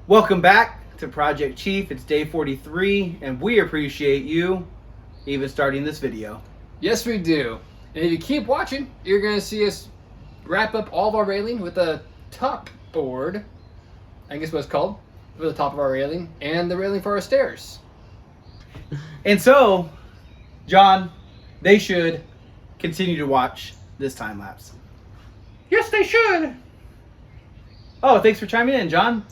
Welcome back to Project Chief. It's day 43, and we appreciate you even starting this video. Yes, we do. And if you keep watching, you're going to see us wrap up all of our railing with a top board. I guess what it's called. For the top of our railing and the railing for our stairs. And so, John, they should continue to watch this time lapse. Yes, they should. Oh, thanks for chiming in, John.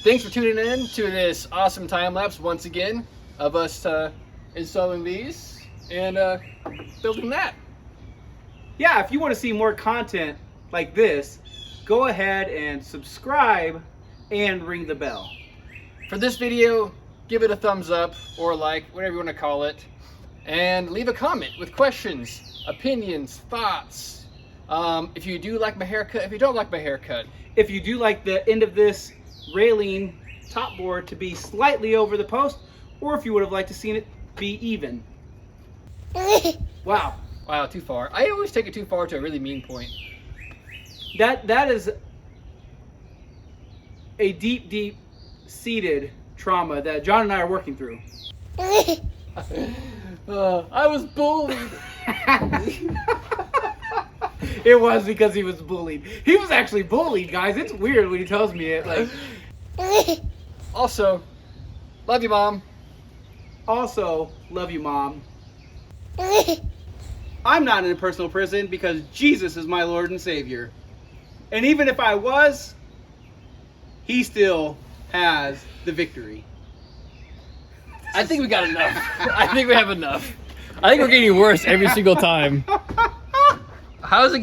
Thanks for tuning in to this awesome time lapse once again of us installing these and building that. Yeah, if you want to see more content like this, go ahead and subscribe and ring the bell. For this video, give it a thumbs up or like, whatever you want to call it, and leave a comment with questions, opinions, thoughts. If you do like my haircut, if you don't like my haircut. If you do like the end of this railing top board to be slightly over the post, or if you would have liked to seen it be even. Wow. Wow, too far. I always take it too far to a really mean point. That is a deep seated trauma that John and I are working through. I was bullied. It was because he was bullied. He was actually bullied, guys. It's weird when he tells me it. Like, also, love you, Mom. also, love you, Mom. I'm not in a personal prison because Jesus is my Lord and Savior. And even if I was, He still has the victory. I think we got enough. I think we have enough. I think we're getting worse every single time. How's it